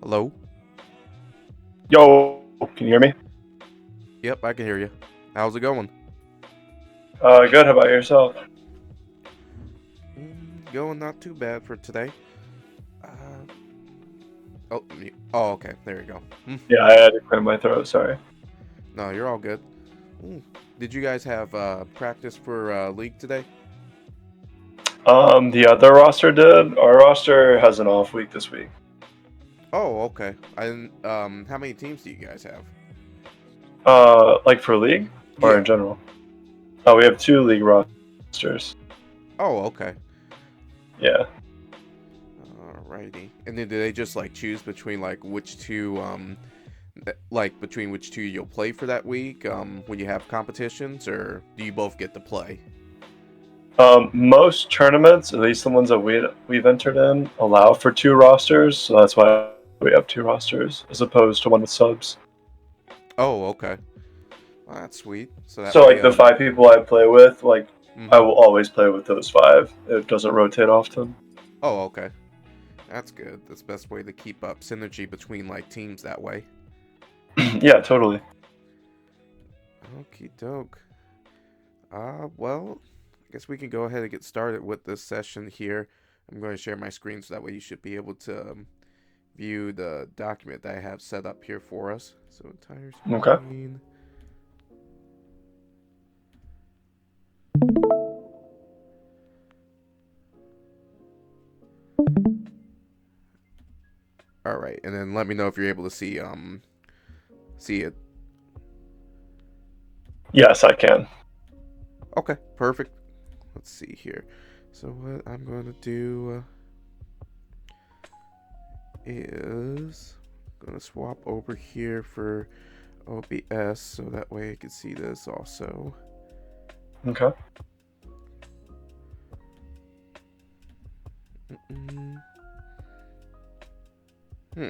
Hello? Yo, can you hear me? Yep, I can hear you. How's it going? Good. How about yourself? Going not too bad for today. Uh, oh, okay. There you go. Yeah, I had to clear my throat. Sorry. No, you're all good. Mm, Did you guys have practice for league today? The other roster did. Our roster has an off week this week. Oh, okay. And how many teams do you guys have? Like for league or in Yeah. general? Oh, we have two league rosters. Oh, okay. Yeah. Alrighty. And then do they just like choose between like which two like between which two you'll play for that week when you have competitions, or do you both get to play? Most tournaments, at least the ones that we've entered in, allow for two rosters, so that's why we have two rosters as opposed to one with subs. Oh, okay. Well, that's sweet. So that So way, like the five people I play with, like I mhm. will always play with those five. It doesn't rotate often. Oh, okay. That's good. That's the best way to keep up synergy between like teams that way. Yeah, totally. Okie doke. Well, I guess we can go ahead and get started with this session here. I'm going to share my screen so that way you should be able to view the document that I have set up here for us. So entire Okay. screen. All right, and then let me know if you're able to see it. Yes, I can. Okay, perfect. Let's see here. So what I'm going to do is going to swap over here for OBS so that way I can see this also. Okay. Mm-mm. Hmm.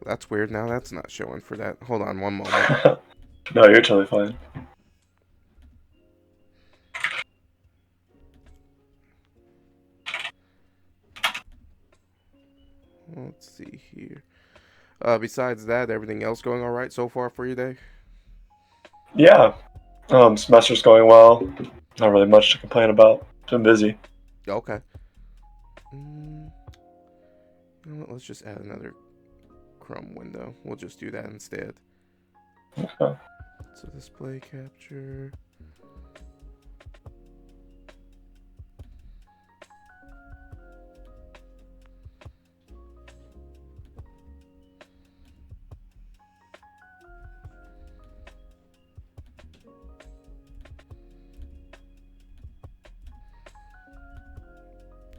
That's weird. Now that's not showing for that. Hold on one moment. No, you're totally fine. Let's see here. Besides that, everything else going all right so far for you, day? Yeah. Semester's going well. Not really much to complain about. Been busy. Okay. Mm, you know what? Let's just add another Chrome window. We'll just do that instead. Okay. So display capture.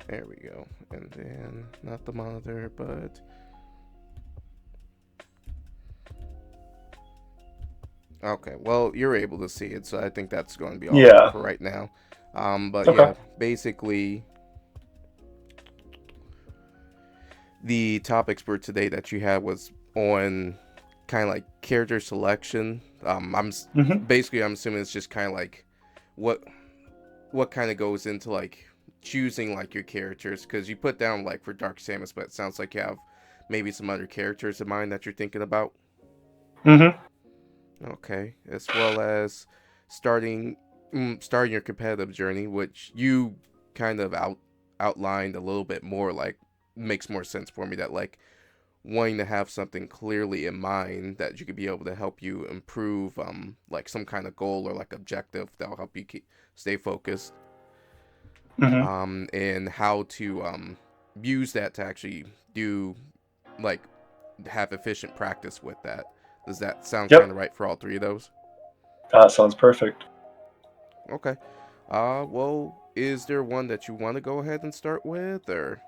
There we go. And then not the monitor, but okay. Well, you're able to see it, so I think that's going to be all good Yeah. for right now. But Okay. yeah, basically the topics for today that you had was on kind of like character selection. Mhm. Basically I'm assuming it's just kind of like what what kind of goes into like choosing like your characters, because you put down like for Dark Samus, but it sounds like you have maybe some other characters in mind that you're thinking about. Mhm. Okay, as well as starting starting your competitive journey, which you kind of outlined a little bit more, like makes more sense for me that like wanting to have something clearly in mind that you could be able to help you improve like some kind of goal or like objective that'll help you stay focused, Mhm. and how to use that to actually do like have efficient practice with that. Does that sound kind Yep. of right for all three of those? That sounds perfect. Okay. Well, is there one that you want to go ahead and start with, or?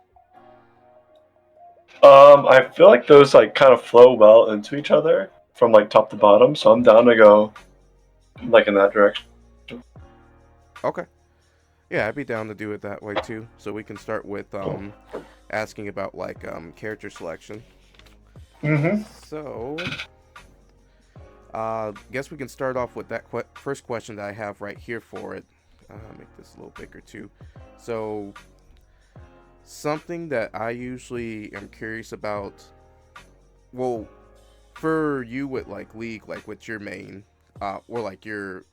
I feel like those like kind of flow well into each other from like top to bottom, so I'm down to go like in that direction. Okay. Yeah, I'd be down to do it that way too. So we can start with asking about like character selection. Mhm. So, guess we can start off with that first question that I have right here for it. Make this a little bigger too. So something that I usually am curious about. Well, for you with like League, like with your main, or like your,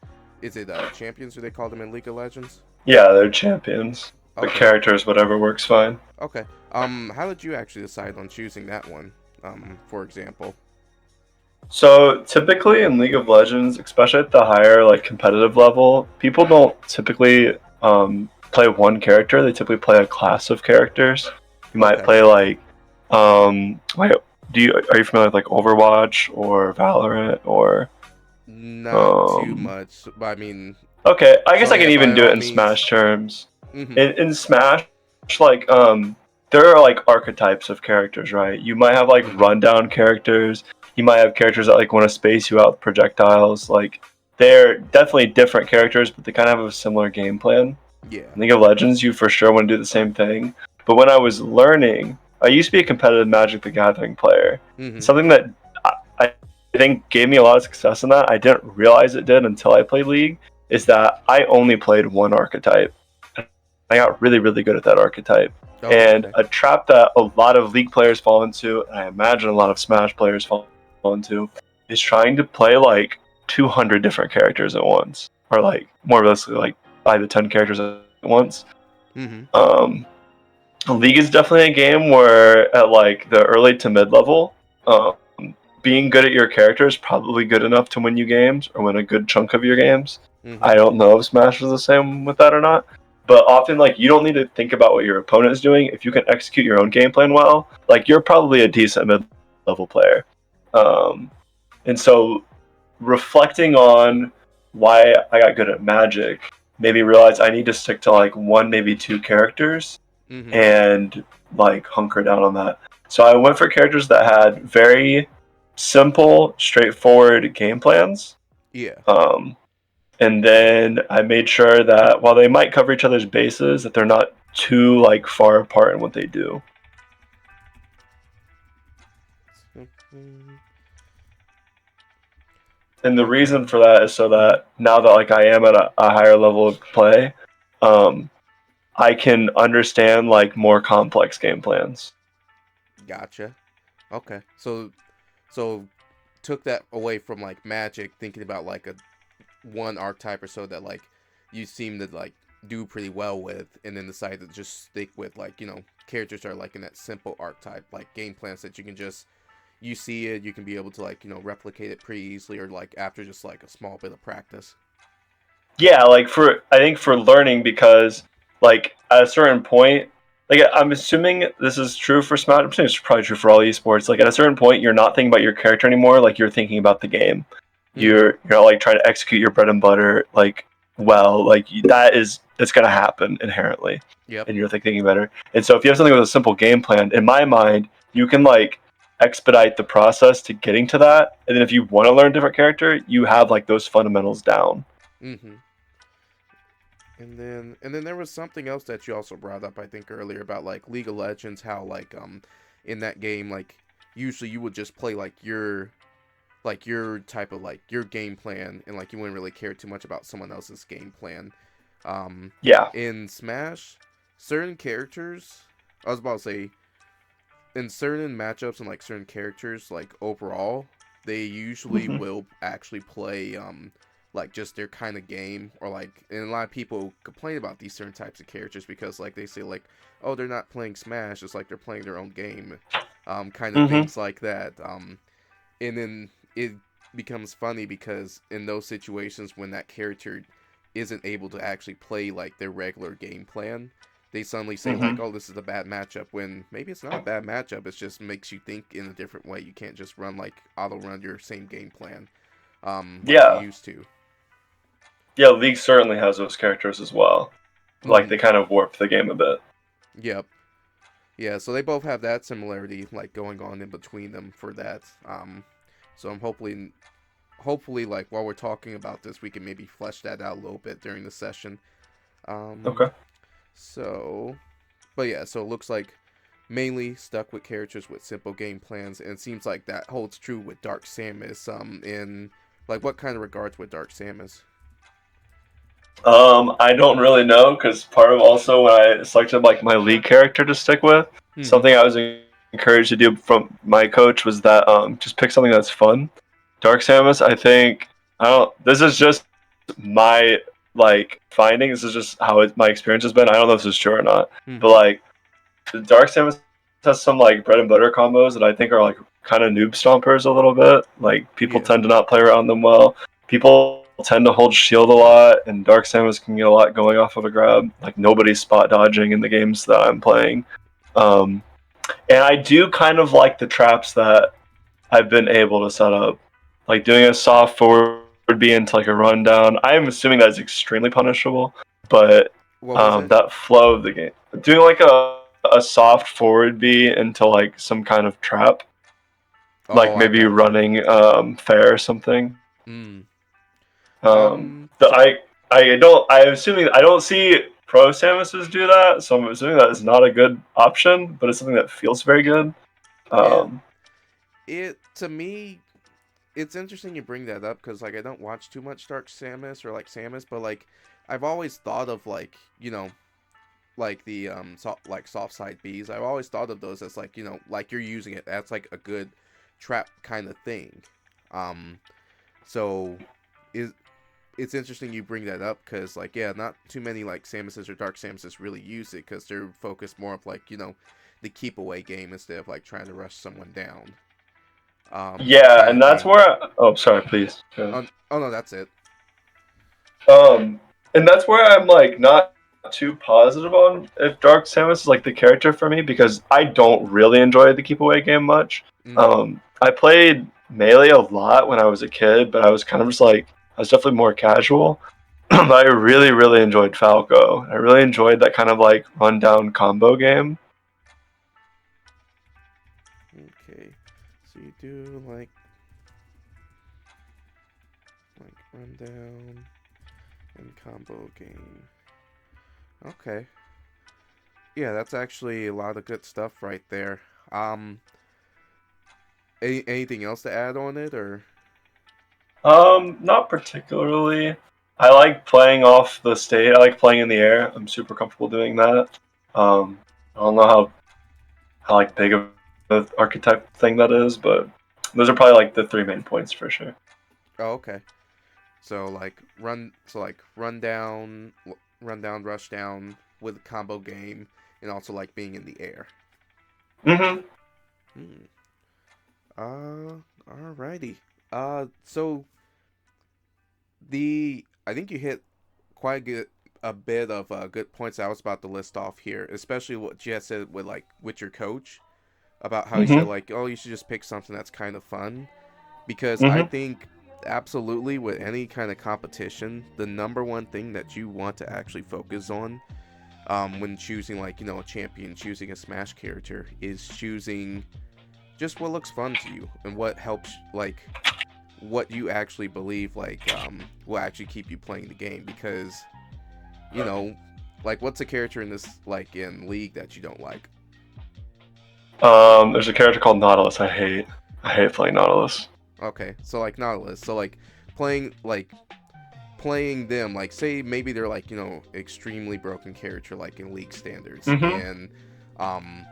is it champions? Do they call them in League of Legends? Yeah, they're champions. But Okay, characters, whatever works fine. okay. How did you actually decide on choosing that one? For example. So typically in League of Legends, especially at the higher like competitive level, people don't typically play one character. They typically play a class of characters. You might Okay. play like wait, are you familiar with like Overwatch or Valorant or Not too um much, but I mean, okay, I guess so I can yeah, even by do it all in means. Smash terms. Mm-hmm. In Smash, like there are like archetypes of characters, right? You might have like Mm-hmm. rundown characters. You might have characters that like want to space you out with projectiles. Like they're definitely different characters, but they kind of have a similar game plan. Yeah. In League of Legends, you for sure want to do the same thing. But when I was learning, I used to be a competitive Magic the Gathering player. Mm-hmm. Something that I think gave me a lot of success in that, I didn't realize it did until I played League, is that I only played one archetype. I got really, really good at that archetype. Oh, And okay. a trap that a lot of League players fall into, and I imagine a lot of Smash players fall into, is trying to play like 200 different characters at once, or like more or less like 5 to 10 characters at once. Mm-hmm. Um, League is definitely a game where at like the early to mid level, being good at your character is probably good enough to win you games or win a good chunk of your games. Mm-hmm. I don't know if Smash is the same with that or not. But often, like, you don't need to think about what your opponent is doing. If you can execute your own game plan well, like, you're probably a decent mid-level player. Um, and so, reflecting on why I got good at Magic, maybe realize I need to stick to like one, maybe two characters, Mm-hmm. and like hunker down on that. So I went for characters that had very simple, straightforward game plans. Yeah. Um, and then I made sure that while they might cover each other's bases, that they're not too like far apart in what they do. And the Okay. reason for that is so Mm-hmm. that now that like I am at a higher level of play, um, I can understand like more complex game plans. Gotcha. Okay. So took that away from like Magic, thinking about like a one archetype or so that like you seem to like do pretty well with, and then decide to just stick with like characters are like in that simple archetype, like game plans that you can just you see it, you can be able to like replicate it pretty easily, or like after just like a small bit of practice. Yeah, like for I think for learning because like at a certain point, like I'm assuming this is true for Smash. I'm assuming it's probably true for all esports. Like at a certain point, you're not thinking about your character anymore. Like you're thinking about the game. Mm-hmm. You're not like trying to execute your bread and butter like well. Like that is it's gonna happen inherently, Yep. and you're thinking better. And so if you have something with a simple game plan, in my mind, you can like expedite the process to getting to that. And then if you want to learn a different character, you have like those fundamentals down. Mm-hmm. And then there was something else that you also brought up, I think, earlier about like League of Legends, how like in that game, like usually you would just play like your type of like your game plan, and like you wouldn't really care too much about someone else's game plan. Um Yeah. in Smash, certain characters, I was about to say, in certain matchups and like certain characters, like overall, they usually Hmm. will actually play like just their kind of game, or like, and a lot of people complain about these certain types of characters because like they say like, oh, they're not playing Smash, it's like they're playing their own game, kind of Hmm. things like that. And then it becomes funny because in those situations when that character isn't able to actually play like their regular game plan, they suddenly say Hmm. like, "Oh, this is a bad matchup." When maybe it's not a bad matchup. It just makes you think in a different way. You can't just run like auto run your same game plan, like you Yeah. used to. Yeah, League certainly has those characters as well. Like Mm-hmm. they kind of warp the game a bit. Yep. Yeah. So they both have that similarity, like going on in between them for that. So I'm hopefully like while we're talking about this, we can maybe flesh that out a little bit during the session. Um. Okay. So, but yeah. So it looks like mainly stuck with characters with simple game plans, and it seems like that holds true with Dark Samus. In like what kind of regards with Dark Samus? I don't really know because part of also when I selected like my league character to stick with, Mm-hmm. something I was encouraged to do from my coach was that just pick something that's fun. Dark Samus, I think I don't. This is just my like finding. This is just how my experience has been. I don't know if this is true or not, but Mm-hmm. like the Dark Samus has some like bread and butter combos that I think are like kind of noob stompers a little bit. Like people Yeah. tend to not play around them well. People tend to hold shield a lot, and Dark Samus can get a lot going off of a grab. Like nobody's spot dodging in the games that I'm playing. Um, and I do kind of like the traps that I've been able to set up, like doing a soft forward B into like a rundown. I am assuming that is extremely punishable, but What was it? that flow of the game, doing like a soft forward B into like some kind of trap, Oh, like I maybe got you. running fair or something. Mm. The, So I'm assuming I don't see pro Samuses do that, so I'm assuming that is not a good option, but it's something that feels very good. yeah, Um, it to me, it's interesting you bring that up because like I don't watch too much Dark Samus or like Samus, but like I've always thought of like like the like soft side Bs. I've always thought of those as like like you're using it. That's like a good trap kind of thing. Um, so is it's interesting you bring that up because like yeah, not too many like Samuses or Dark Samuses really use it because they're focused more of like the keep away game instead of like trying to rush someone down. yeah, Kind and of that's thing. where. Oh, sorry, please. Oh no, that's it. Um, and that's where I'm like not too positive on if Dark Samus is like the character for me because I don't really enjoy the keep away game much. Mm-hmm. I played Melee a lot when I was a kid, but I was kind of just like I was definitely more casual. But I really, really enjoyed Falco. I really enjoyed that kind of like rundown combo game. Okay, so you do like rundown and combo game. Okay, yeah, that's actually a lot of good stuff right there. Um, anything else to add on it or? Not particularly. I like playing off the stage. I like playing in the air. I'm super comfortable doing that. I don't know how like big of an archetype thing that is, but those are probably like the three main points for sure. Oh, okay. So like run down, rush down with a combo game, and also like being in the air. Mm-hmm. Hmm. Alrighty. So I think you hit quite a bit of good points I was about to list off here, especially what Jess said with like with your coach about how he said Mm-hmm. like, oh, you should just pick something that's kind of fun, because I Mm-hmm. think absolutely with any kind of competition, the number one thing that you want to actually focus on when choosing like a champion, choosing a Smash character, is choosing just what looks fun to you and what helps like what you actually believe like will actually keep you playing the game, because you know like what's a character in this like in League that you don't like? There's a character called Nautilus. I hate playing Nautilus. Okay, so like Nautilus, so like playing them, like say maybe they're like extremely broken character like in League standards, Mm-hmm. and um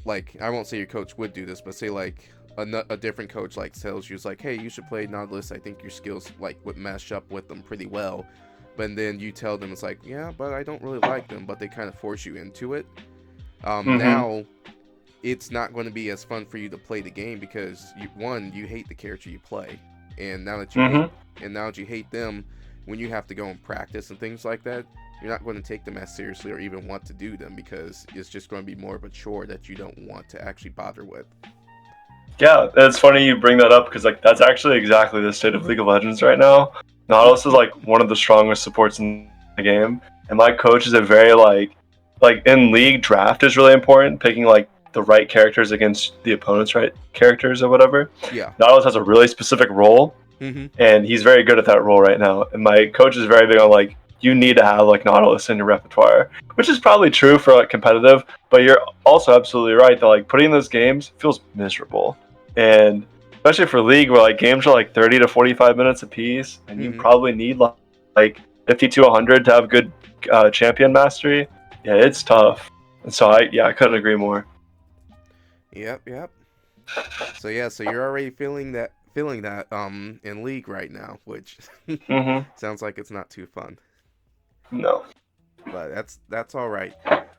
like I won't say your coach would do this, but say like a different coach like tells you, it's like, hey, you should play Nautilus, I think your skills like would mesh up with them pretty well, but then you tell them it's like, yeah, but I don't really like them, but they kind of force you into it. Mm-hmm. Now it's not going to be as fun for you to play the game because you hate the character you play, and Mm-hmm. now that you hate them, when you have to go and practice and things like that, you're not going to take them as seriously or even want to do them because it's just going to be more of a chore that you don't want to actually bother with. Yeah, it's funny you bring that up because like that's actually exactly the state of League of Legends right now. Nautilus is like one of the strongest supports in the game, and my coach is a very like in League draft is really important, picking like the right characters against the opponent's right characters or whatever. Yeah. Nautilus has a really specific role, Mm-hmm. and he's very good at that role right now. And my coach is very big on like you need to have like Nautilus in your repertoire, which is probably true for like competitive, but you're also absolutely right that like putting in those games feels miserable, and especially for League where like games are like 30 to 45 minutes a piece, and you Mm-hmm. probably need like 50 to 100 to have good champion mastery. Yeah, it's tough. And so I couldn't agree more. Yep, yep. So yeah, so you're already feeling that in League right now, which Mm-hmm. sounds like it's not too fun. No. But that's all right.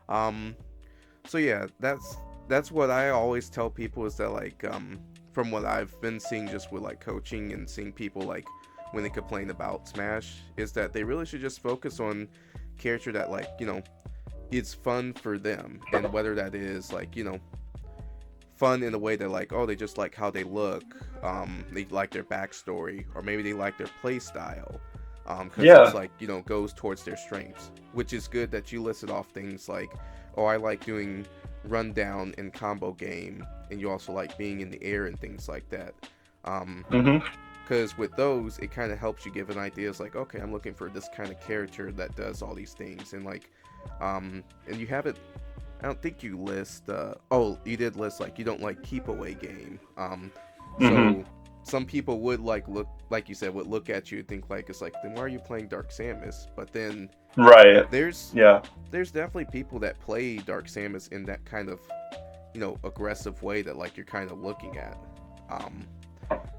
Um so yeah, that's what I always tell people is that like from what I've been seeing just with like coaching and seeing people like when they complain about Smash is that they really should just focus on character that like, it's fun for them, and whether that is like, fun in a way that like, oh, they just like how they look, they like their backstory, or maybe they like their play style, because it's Yeah. like, goes towards their strengths, which is good that you listed off things like, oh, I like doing rundown and combo game, and you also like being in the air and things like that. um Mm-hmm. because with those it kind of helps you give an idea. It's like, okay, I'm looking for this kind of character that does all these things, and like and you have it. I don't think you list. Oh, you did list like you don't like keep away game. Mm-hmm. So some people would like look, like you said, would look at you and think like, it's like, then why are you playing Dark Samus? But then Right. there's Yeah. there's definitely people that play Dark Samus in that kind of, aggressive way that like you're kind of looking at. Um,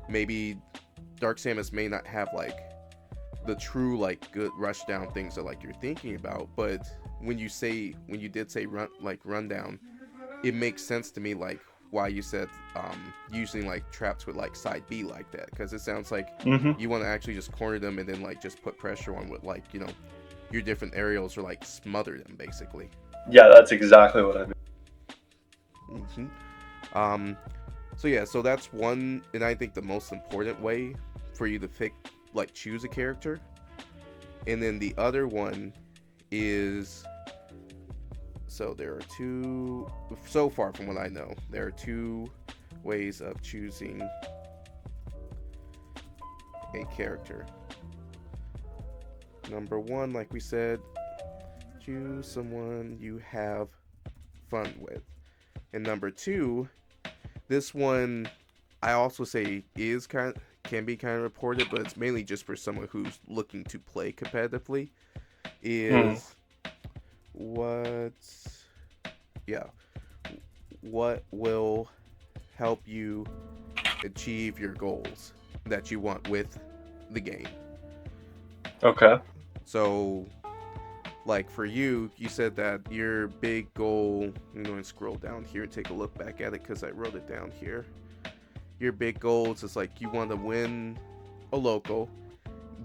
Maybe Dark Samus may not have like the true like good rush down things that like you're thinking about, but when you did say rundown, it makes sense to me like why you said using like traps with like side B like that, because it sounds like Mm-hmm. you want to actually just corner them and then like just put pressure on with like, your different aerials, or like smother them basically. Yeah, that's exactly what I mean. hmm um so yeah, so that's one, and I think the most important way for you to pick, like, choose a character. And then the other one is, so there are two, so far from what I know, there are two ways of choosing a character. Number one, like we said, choose someone you have fun with. And number two, this one I also say can be kind of reported, but it's mainly just for someone who's looking to play competitively. Mm. Is what, yeah, what will help you achieve your goals that you want with the game. Okay. So, like for you, you said that your big goal. I'm going to scroll down here and take a look back at it because I wrote it down here. Your big goals is like you want to win a local,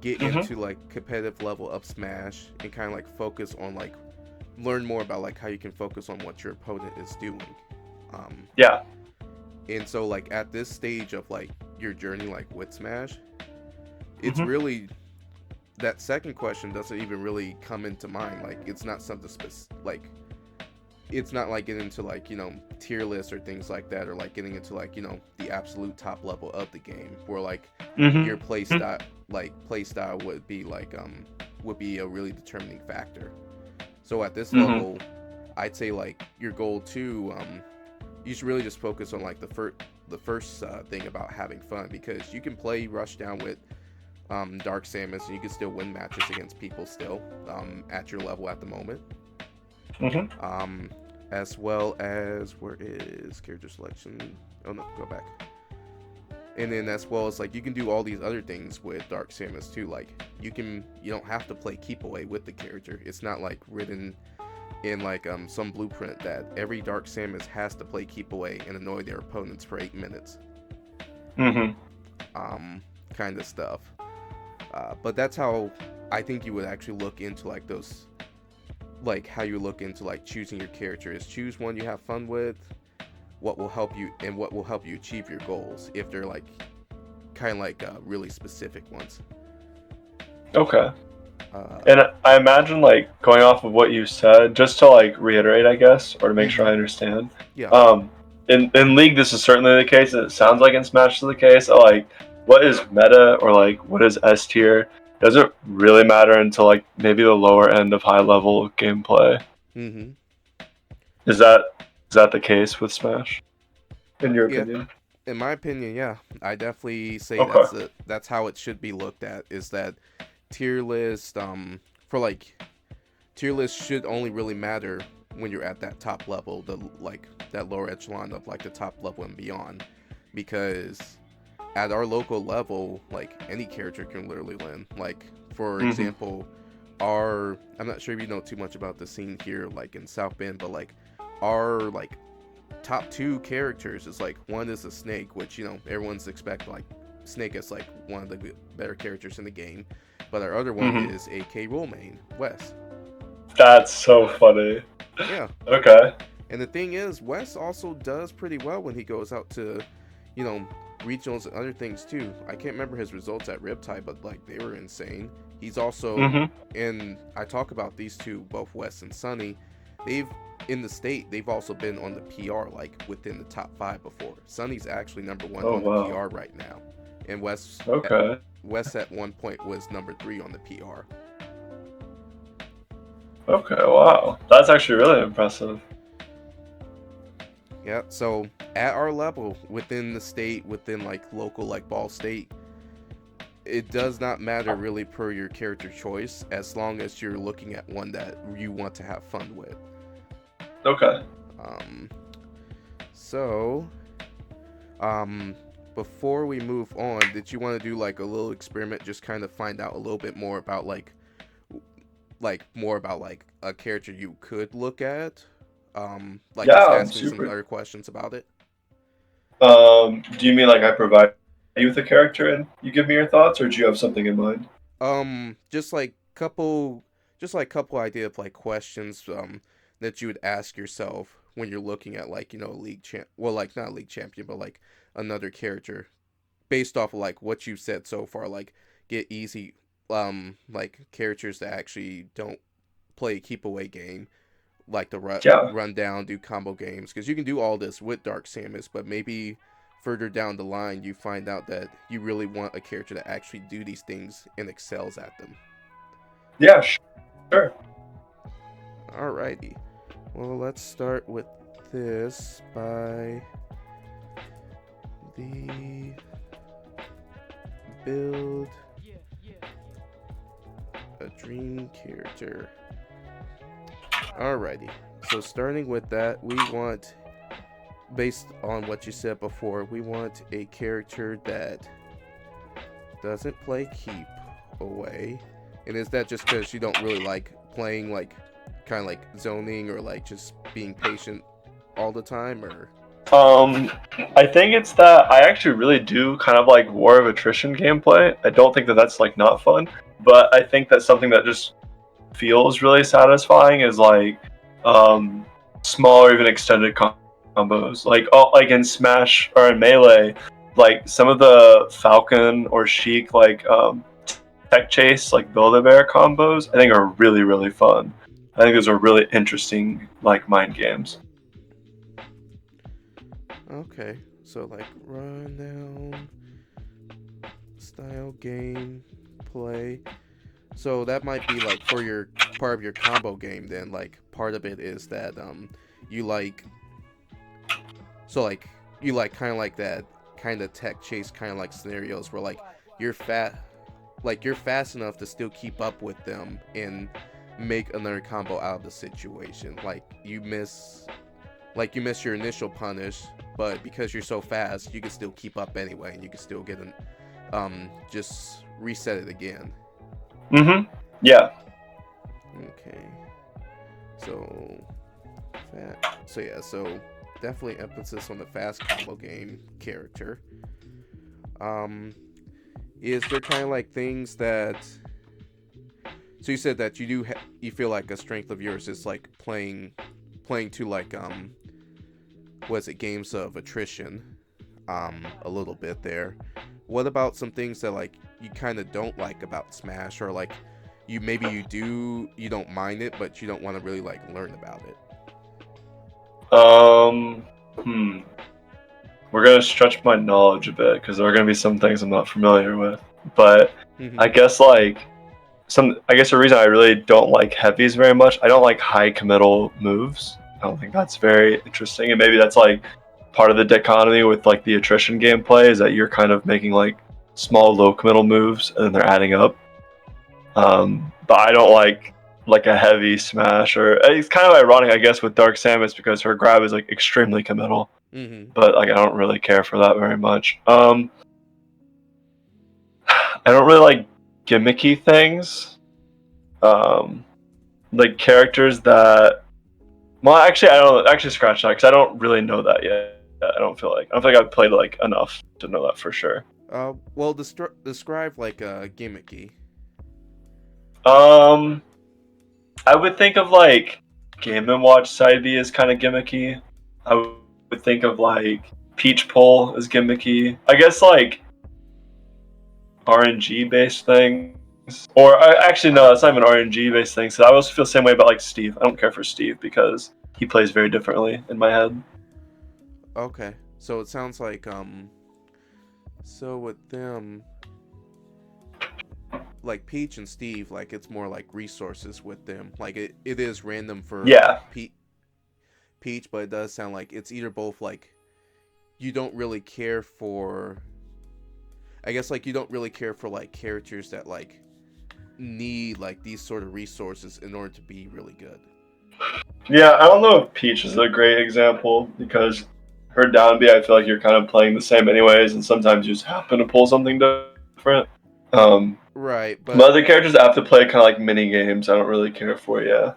get Mm-hmm. into like competitive level of Smash, and kind of like focus on like learn more about like how you can focus on what your opponent is doing. Um, Yeah. and so like at this stage of like your journey like with Smash, it's Mm-hmm. really, that second question doesn't even really come into mind. Like it's not something like it's not like getting into like, tier lists or things like that, or like getting into like, the absolute top level of the game where like your Mm-hmm. play style would be a really determining factor. So at this Mm-hmm. level, I'd say like your goal too, you should really just focus on like the first thing about having fun, because you can play Rushdown with Dark Samus and you can still win matches against people still at your level at the moment. Mm-hmm. Um, as well as, where is character selection? Oh no, go back. And then as well as like you can do all these other things with Dark Samus too. Like you don't have to play keep away with the character. It's not like written in like some blueprint that every Dark Samus has to play keep away and annoy their opponents for 8 minutes. Mm-hmm. Um, kind of stuff. But that's how I think you would actually look into like those, like how you look into like choosing your character is choose one you have fun with, what will help you, and what will help you achieve your goals if they're like kind of like really specific ones. Okay. Uh, And I imagine, like, going off of what you said, just to like reiterate, I guess, or to make sure mm-hmm. I understand. Yeah. Um, in League, this is certainly the case, and it sounds like in Smash is the case. Like, what is meta or like what is S tier doesn't really matter until like maybe the lower end of high level gameplay. Mm-hmm. Is that is that the case with Smash, in your Yeah. opinion? In my opinion, yeah, I definitely say Okay. that's how it should be looked at. Is that tier list for like tier list should only really matter when you're at that top level, the like that lower echelon of like the top level and beyond, because at our local level, like any character can literally win. Like for Mm-hmm. example, our I'm not sure if you know too much about the scene here, like in South Bend, but like our like top two characters is like one is a Snake, which everyone's expect like Snake is like one of the better characters in the game, but our other one Mm-hmm. is a K Rool main, Wes. That's so funny. Yeah, Okay. and the thing is, Wes also does pretty well when he goes out to, you know, regionals and other things too. I can't remember his results at Riptide, but like they were insane. He's also Mm-hmm. and I talk about these two, both Wes and Sunny. They've in the state, they've also been on the PR like within the top 5 before. Sunny's actually number 1 Oh on the wow. PR right now, and Okay. Wes at one point was number 3 on the PR. Okay. Wow. That's actually really impressive. Yeah, so at our level within the state, within like local like Ball State, it does not matter really per your character choice as long as you're looking at one that you want to have fun with. Okay. Um, so, um, before we move on, did you want to do like a little experiment, just kind of find out a little bit more about like more about like a character you could look at? Like just Yeah, I'm ask me some super. other questions about it. Do you mean like I provide you with a character and you give me your thoughts, or do you have something in mind? Just like couple idea of like questions that you would ask yourself when you're looking at like league champ, well, like not league champion, but like another character based off of like what you've said so far, like get easy like characters that actually don't play a keep away game, like the Yeah. run down, do combo games, because you can do all this with Dark Samus, but maybe further down the line you find out that you really want a character that actually do these things and excels at them. Yeah. Sure. Alrighty. Well, let's start with this by the build a dream character. Alrighty. So starting with that, we want, based on what you said before, we want a character that doesn't play keep away. And is that just because you don't really like playing like kind of like zoning or like just being patient all the time, or? Um, I think it's that I actually really do kind of like War of Attrition gameplay. I don't think that that's like not fun, but I think that something that just feels really satisfying is like um, small or even extended combos. Like like in Smash or in Melee, like some of the Falcon or Sheik like Tech Chase like Build-A-Bear combos, I think are really really fun. I think those are really interesting like mind games. Okay, so like run down style game play. So that might be like for your part of your combo game. Then like part of it is that you like so like you like kind of like that kind of tech chase kind of like scenarios where like you're fat like you're fast enough to still keep up with them and make another combo out of the situation. Like you miss your initial punish, but because you're so fast, you can still keep up anyway, and you can still get an just reset it again. Mm-hmm. Yeah. Okay, so so yeah, so definitely emphasis on the fast combo game character. Um, is there kind of like things that? So you said that you feel like a strength of yours is like playing to like was it games of attrition, a little bit there. What about some things that like you kind of don't like about Smash, or like you don't mind it, but you don't want to really like learn about it? Um, hmm. We're gonna stretch my knowledge a bit because there are gonna be some things I'm not familiar with. But Mm-hmm. I guess like I guess the reason I really don't like heavies very much, I don't like high committal moves. I don't think that's very interesting, and maybe that's like part of the dichotomy with like the attrition gameplay is that you're kind of making like small low committal moves and then they're adding up. But I don't like a heavy smash, or it's kind of ironic, I guess, with Dark Samus because her grab is like extremely committal. Mm-hmm. But like I don't really care for that very much. I don't really like gimmicky things. Um, like characters that. Well, actually, I don't actually scratch that because I don't really know that yet. I don't think I've played like enough to know that for sure. Well, describe like gimmicky. Um, I would think of like Game and Watch side B as kind of gimmicky. I would think of like Peach Pull as gimmicky. I guess like RNG based things. Or actually no, that's not even RNG based things. So I also feel the same way about like Steve. I don't care for Steve because he plays very differently in my head. Okay, so it sounds like so with them, like Peach and Steve, like it's more like resources with them. Like it is random for Yeah. Peach, but it does sound like it's either both like you don't really care for. I guess like you don't really care for like characters that like need like these sort of resources in order to be really good. Yeah, I don't know if Peach is a great example because her down B, I feel like you're kind of playing the same anyways, and sometimes you just happen to pull something different. Um, Right, but but other characters that have to play kind of like mini games, I don't really care for. Yeah.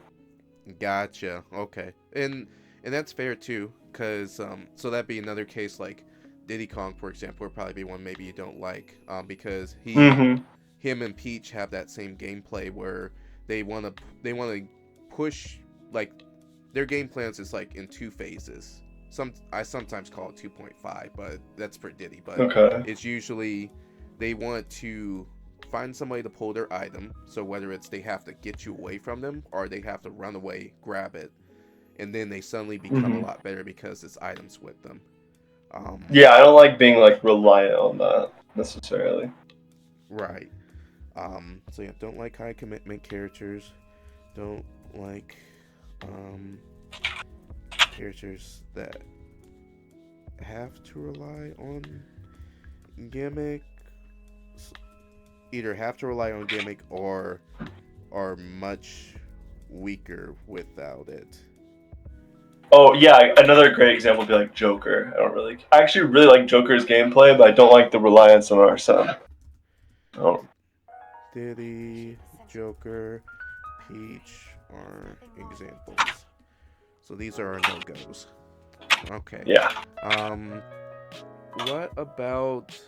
gotcha. Okay, and that's fair too, cause so that'd be another case like Diddy Kong, for example, would probably be one maybe you don't like, because Mm-hmm. him and Peach have that same gameplay where they wanna push like their game plans is like in two phases. I sometimes call it 2.5, but that's for Diddy. But Okay. it's usually they want to find somebody to pull their item. So whether it's they have to get you away from them or they have to run away, grab it, and then they suddenly become a Mm-hmm. lot better because it's items with them. Um, Yeah, I don't like being like reliant on that necessarily. right. So yeah, don't like high commitment characters. Don't like um, characters that have to rely on gimmick, either have to rely on gimmick or are much weaker without it. Oh yeah, another great example would be like Joker. I actually really like Joker's gameplay, but I don't like the reliance on Arsene. Oh. Diddy, Joker, Peach are examples. So these are our no goes. Okay. Yeah. Um, what about?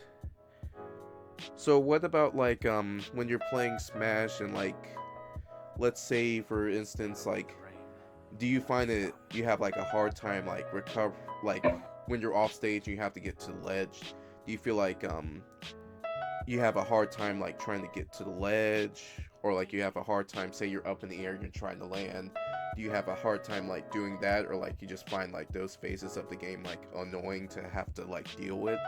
So what about like when you're playing Smash and like, let's say for instance like, do you find that you have like a hard time like recover like when you're off stage and you have to get to the ledge? Do you feel like you have a hard time like trying to get to the ledge, or like you have a hard time, say you're up in the air and you're trying to land? Do you have a hard time like doing that, or like you just find like those phases of the game like annoying to have to like deal with?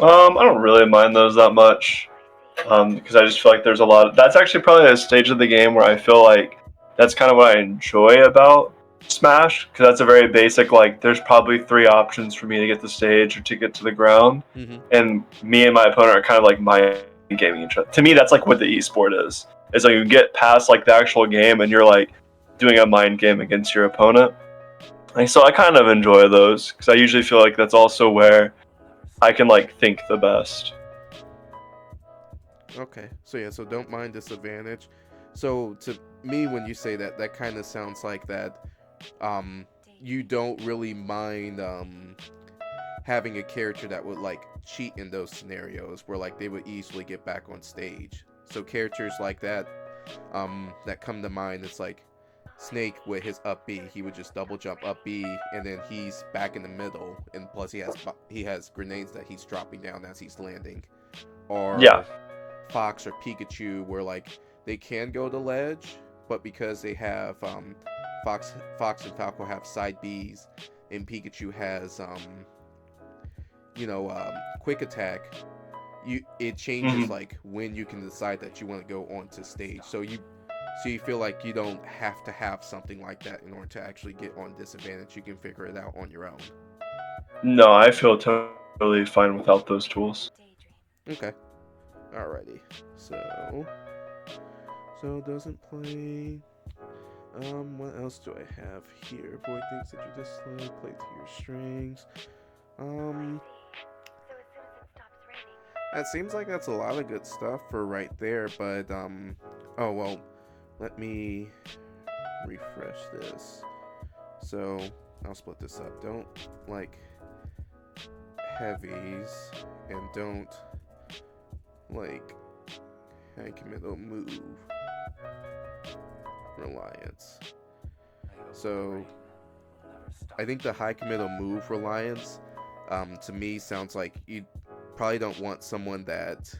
I don't really mind those that much. Because I just feel like there's a lot. That's actually probably a stage of the game where I feel like that's kind of what I enjoy about Smash. Because that's a very basic. Like, there's probably three options for me to get the stage or to get to the ground, Mm-hmm. and me and my opponent are kind of like mind gaming each other. To me, that's like what the esport is. Is like you get past like the actual game, and you're like doing a mind game against your opponent. And so I kind of enjoy those because I usually feel like that's also where I can like think the best. Okay, so yeah, so don't mind disadvantage. So to me, when you say that, that kind of sounds like that you don't really mind having a character that would like cheat in those scenarios where like they would easily get back on stage. So characters like that that come to mind, it's like Snake with his up B, he would just double jump up B and then he's back in the middle, and plus he has grenades that he's dropping down as he's landing. Yeah. Or Fox or Pikachu where like they can go to ledge, but because they have Fox and Falco have side Bs and Pikachu has quick attack, it changes Hmm. like when you can decide that you want to go onto stage. So you feel like you don't have to have something like that in order to actually get on disadvantage. You can figure it out on your own. No, I feel totally fine without those tools. Okay. Alrighty. So So doesn't play. What else do I have here? Avoid things that you dislike. Play to your strengths. Um, that seems like that's a lot of good stuff for right there. But oh well. Let me refresh this. So I'll split this up. Don't like heavies and don't like high committal move reliance. So I think the high committal move reliance to me sounds like you probably don't want someone that,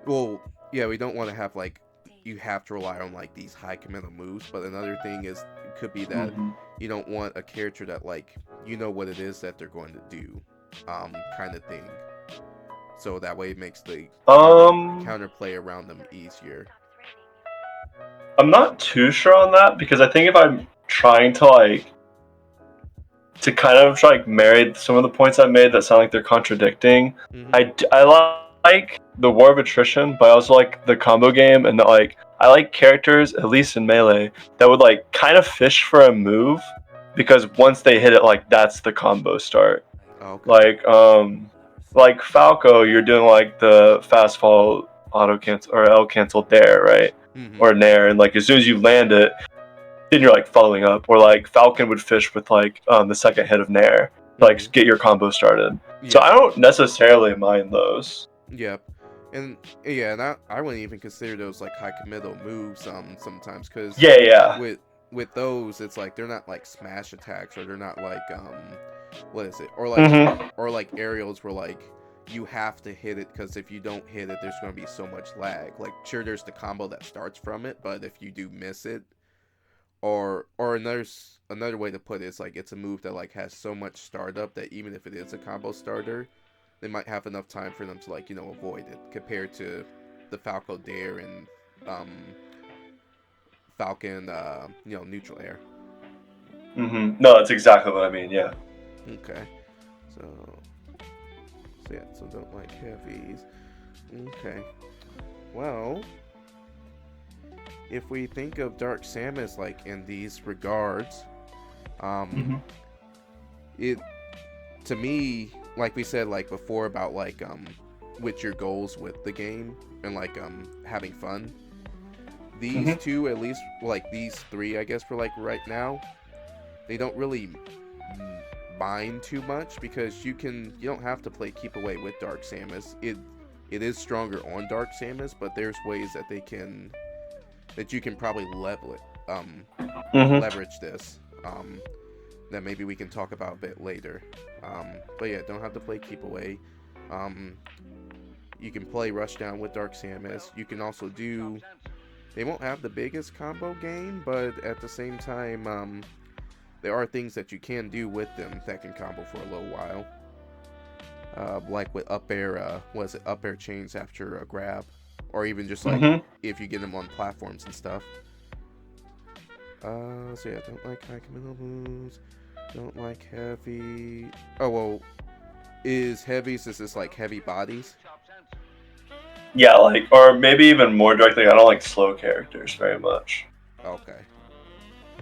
well, yeah, we don't want to have like you have to rely on like these high committal moves, but another thing is it could be that Mm-hmm. you don't want a character that like you know what it is that they're going to do, kind of thing. So that way it makes the Um, counterplay around them easier. I'm not too sure on that because I think if I'm trying to kind of like marry some of the points I made that sound like they're contradicting, Mm-hmm. I like the War of Attrition, but I also like the combo game, and I like characters, at least in Melee, that would like kind of fish for a move because once they hit it, like that's the combo start. Oh, okay. Like like Falco, you're doing like the fast fall auto cancel or L cancel there, right? Mm-hmm. Or nair, and like as soon as you land it, then you're like following up. Or like Falcon would fish with like the second hit of nair, to, like Mm-hmm. get your combo started. So Yep. I don't necessarily mind those. Yep. And yeah, and I wouldn't even consider those like high committal moves sometimes because Yeah, yeah. with those it's like they're not like smash attacks or they're not like what is it Mm-hmm. or like aerials where like you have to hit it because if you don't hit it there's going to be so much lag. Like sure there's the combo that starts from it, but if you do miss it, or another way to put it is like it's a move that like has so much startup that even if it is a combo starter, they might have enough time for them to like avoid it compared to the Falco Dare and um Falcon neutral air. Mm-hmm. No, that's exactly what I mean. Yeah. Okay, so yeah, so don't like heavies. Okay, well, if we think of Dark Samus like in these regards, um, Mm-hmm. it to me, like we said like before about like with your goals with the game and like having fun. These Mm-hmm. two, at least like these three, I guess for like right now, they don't really mind too much because you don't have to play keep away with Dark Samus. It is stronger on Dark Samus, but there's ways that you can probably level it Mm-hmm. leverage this that maybe we can talk about a bit later. But yeah, don't have to play keep away. Um, you can play Rushdown with Dark Samus. You can also do. They won't have the biggest combo game, but at the same time, there are things that you can do with them that can combo for a little while. Like with up air, was it up air chains after a grab, or even just like Mm-hmm. if you get them on platforms and stuff. So yeah, don't like high committal moves. Don't like heavy. Oh well, is heavies? Is this like heavy bodies? Yeah, like, or maybe even more directly, I don't like slow characters very much. Okay,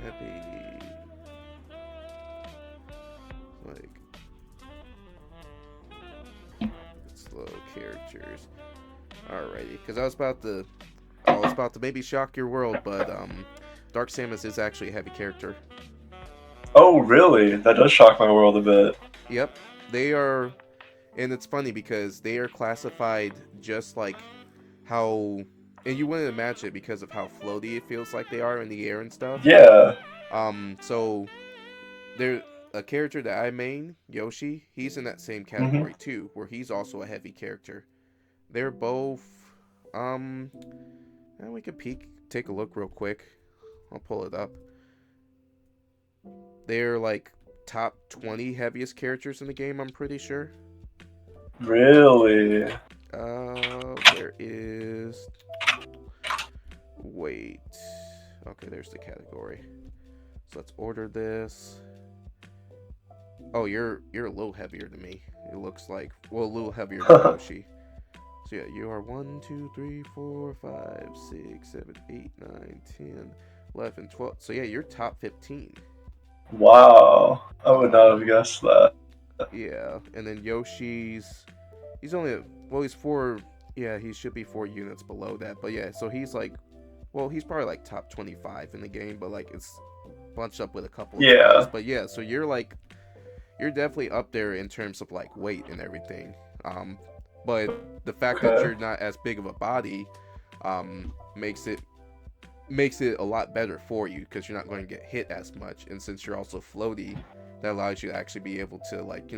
heavy like slow characters. Alrighty, because I was about to maybe shock your world, but Dark Samus is actually a heavy character. Oh, really? That does shock my world a bit. Yep, they are, and it's funny because they are classified just like how, and you wouldn't imagine it because of how floaty it feels like they are in the air and stuff. Yeah. So there, a character that I main, Yoshi, he's in that same Mm-hmm. category too, where he's also a heavy character. They're both, um, and we could take a look real quick. I'll pull it up. They're like top 20 heaviest characters in the game, I'm pretty sure. Really? There is. Wait. Okay, there's the category. So let's order this. Oh, you're a little heavier than me. It looks like, well, a little heavier than Yoshi. So yeah, you are 1, 2, 3, 4, 5, 6, 7, 8, 9, 10, 11, 12. So yeah, you're top 15. Wow, I would not Um, have guessed that. yeah, and then Yoshi's, he's only, well, he's four, yeah, he should be 4 units below that. But yeah, so he's like, well, he's probably like top 25 in the game, but like it's bunched up with a couple of Yeah. 20s. But yeah, so you're like, you're definitely up there in terms of like weight and everything. Um, but the fact that Okay. you're not as big of a body, makes it a lot better for you because you're not going to get hit as much. And since you're also floaty, that allows you to actually be able to like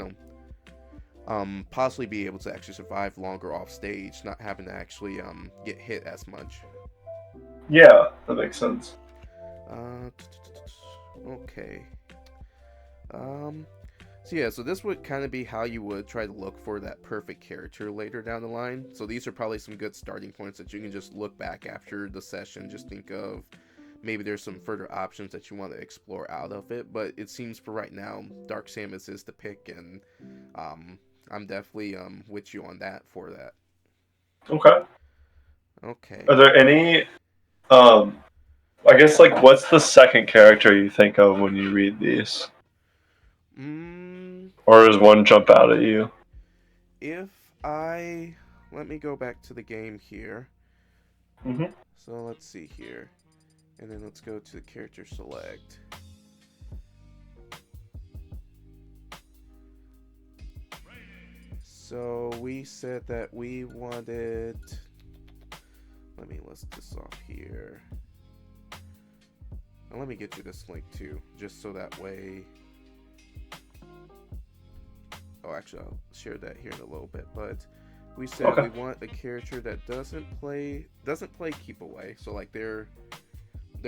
possibly be able to actually survive longer off stage, not having to actually get hit as much. Yeah, that makes sense. Uh, okay. Um, So yeah, so this would kind of be how you would try to look for that perfect character later down the line. So these are probably some good starting points that you can just look back after the session, just think of maybe there's some further options that you want to explore out of it. But it seems for right now, Dark Samus is the pick, and um, I'm definitely with you on that for that. Okay. Okay. Are there any um I guess like what's the second character you think of when you read these? Mm, Or does one jump out at you? if I let me go back to the game here. Hmm. So let's see here. And then let's go to the character select. So we said that we wanted. Let me list this off here. And let me get you this link too, just so that way. Oh, actually, I'll share that here in a little bit. But we said Okay. we want a character that doesn't play keep away. So like their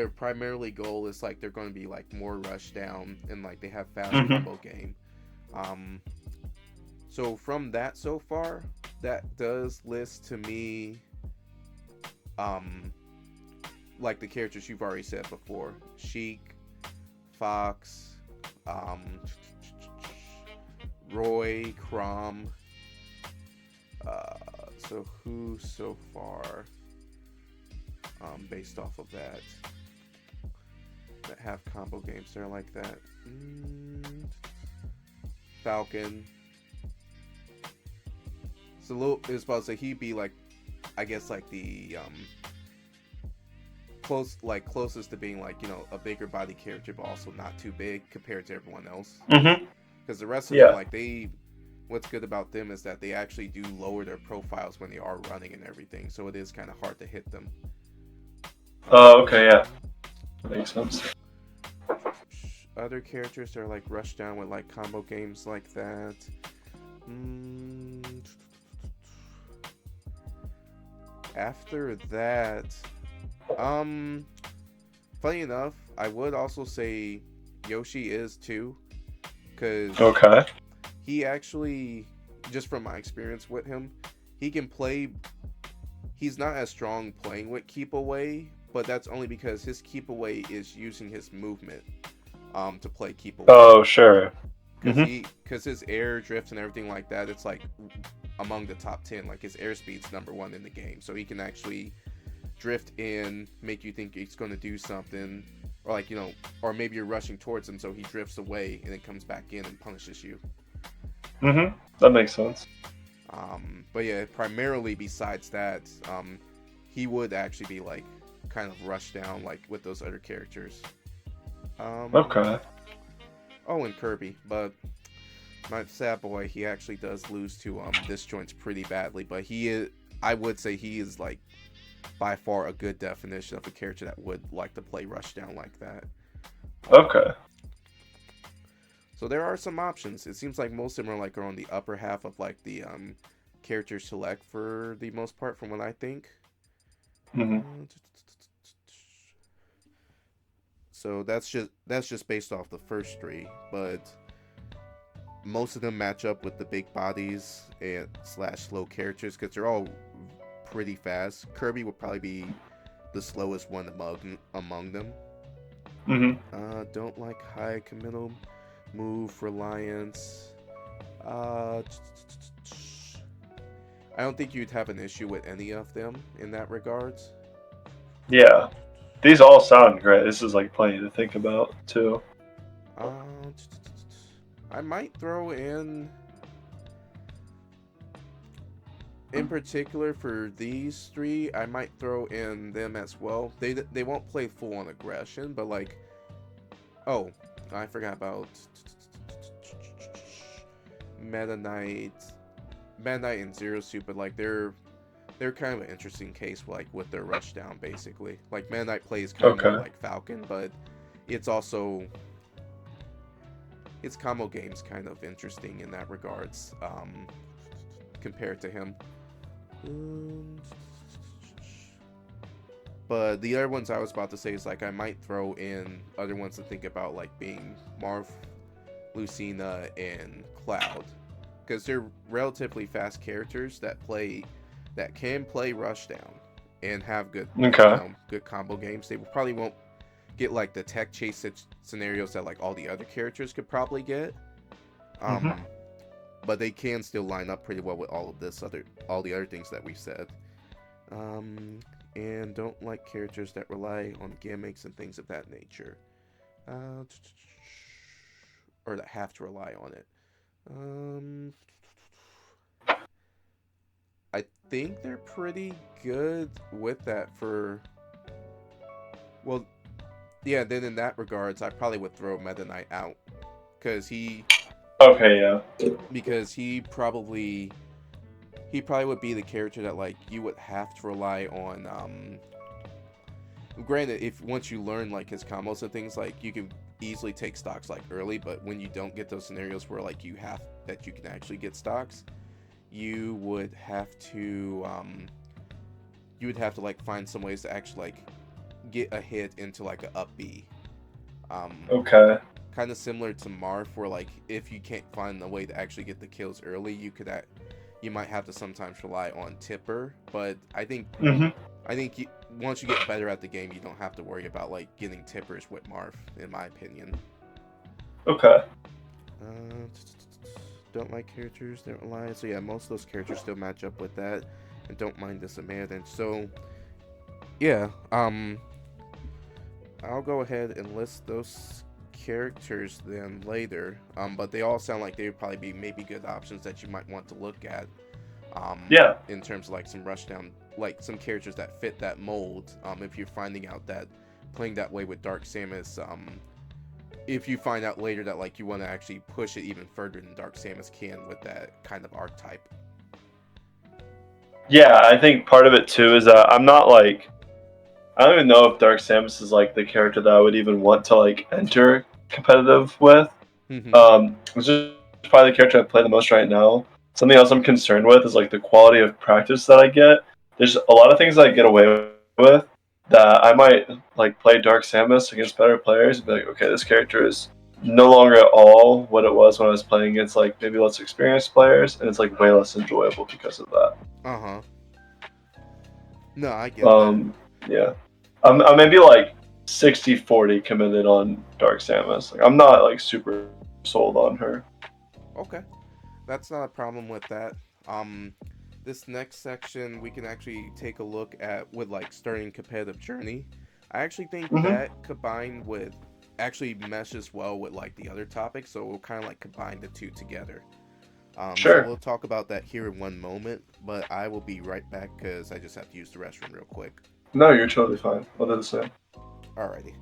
primarily goal is like they're going to be like more rush down and like they have fast Hmm. combo game. Um, so from that so far, that does list to me um like the characters you've already said before: Sheik, Fox, um, Roy, Crom. Uh, so who so far? Based off of that have combo games that are like that. Falcon. So Lil is about to say he'd be like, I guess like the closest to being like a bigger body character, but also not too big compared to everyone else. Hmm. Because the rest of them, Yeah. like what's good about them is that they actually do lower their profiles when they are running and everything, so it is kind of hard to hit them. Oh, okay, yeah. That makes sense. Other characters that are like rushed down with like combo games like that. Mm, after that, um, funny enough, I would also say Yoshi is too, because Okay. he actually, just from my experience with him, he can play. He's not as strong playing with keep away, but that's only because his keep away is using his movement to play keep away. Oh, sure. Because Hmm. because his air drift and everything like that, it's like among the top 10. Like his airspeed's number one in the game, so he can actually drift in, make you think he's going to do something, or like or maybe you're rushing towards him, so he drifts away and then comes back in and punishes you. Hmm. That makes sense. But yeah, primarily besides that, he would actually be like kind of rushed down like with those other characters. Um, Okay. oh, and Kirby, but my sad boy, he actually does lose to disjoints pretty badly. But he is, I would say he is like by far a good definition of a character that would like to play rush down like that. Okay. So there are some options. It seems like most of them are on the upper half of like the character select for the most part, from what I think. Hmm. So that's just based off the first three, but most of them match up with the big bodies and slash slow characters because they're all pretty fast. Kirby would probably be the slowest one among them. Hmm. Don't like high committal move reliance. Uh, I don't think you'd have an issue with any of them in that regards. Yeah, these all sound great. This is like plenty to think about too. Uh, I might throw in particular for these three. I might throw in them as well. They won't play full on aggression, but like, oh, I forgot about Meta Knight, Meta Knight and Zero Suit, but like they're kind of an interesting case, like with their rushdown basically. Like Meta Knight plays kind of more Okay. like Falcon, but it's also its combo game's kind of interesting in that regards, compared to him. Um, but the other ones I was about to say is like I might throw in other ones to think about, like being Marv, Lucina, and Cloud, because they're relatively fast characters that can play Rushdown and have good, Okay. good combo games. They probably won't get like the tech chase scenarios that like all the other characters could probably get. Hmm. Um, but they can still line up pretty well with all the other things that we said. Um, and don't like characters that rely on gimmicks and things of that nature, uh, or that have to rely on it. Um, I think they're pretty good with that for. Well, yeah. Then in that regards, I probably would throw Meta Knight out because Okay. Yeah. he probably would be the character that like you would have to rely on. Granted, if once you learn like his combos and things, like you can easily take stocks like early, but when you don't get those scenarios where like you can actually get stocks, you would have to like find some ways to actually like get a hit into like a up B. Um, Okay. Kind of similar to Marth, where like if you can't find a way to actually get the kills early, you might have to sometimes rely on Tipper. But Hmm. once you get better at the game, you don't have to worry about like getting Tippers with Marth, in my opinion. Okay. Uh, don't like characters that rely. So yeah, most of those characters still match up with that, and don't mind disadvantage. So yeah, I'll go ahead and list those characters then later. But they all sound like they would probably be maybe good options that you might want to look at. Yeah. In terms of like some rushdown, like some characters that fit that mold. If you're finding out that playing that way with Dark Samus, if you find out later that like you want to actually push it even further than Dark Samus can with that kind of archetype. Yeah. I think part of it too is that I'm not like I don't even know if Dark Samus is like the character that I would even want to like enter competitive with. Mm-hmm. It's just probably the character I play the most right now. Something else I'm concerned with is like the quality of practice that I get. There's a lot of things I get away with that I might like play Dark Samus against better players and be like, okay, this character is no longer at all what it was when I was playing against like maybe less experienced players, and it's like way less enjoyable because of that. Uh huh. No, I get that. Um, yeah, I'm maybe like 60-40 committed on Dark Samus. Like, I'm not like super sold on her. Okay, that's not a problem with that. Um, this next section we can actually take a look at with like starting competitive journey. I actually think Hmm. that combined with actually meshes well with like the other topics, so we'll kind of like combine the two together. So Sure. we'll talk about that here in one moment, but I will be right back because I just have to use the restroom real quick. No, you're totally fine. I'll do the same. Alrighty.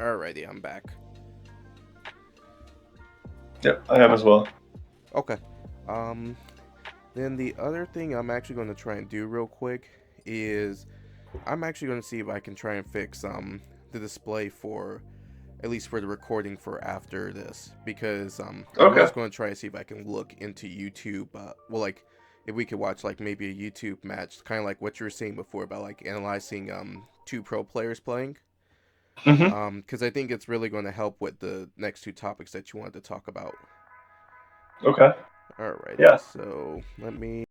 Alrighty, I'm back. Yep, I am as well. Okay. Um, then the other thing I'm actually going to try and do real quick is I'm actually going to see if I can try and fix the display for at least for the recording for after this because I Okay. was going to try to see if I can look into YouTube. Well, like if we could watch like maybe a YouTube match, kind of like what you were saying before about like analyzing two pro players playing. Hmm. Because I think it's really going to help with the next two topics that you wanted to talk about. Okay. Alrighty, Yeah. so let me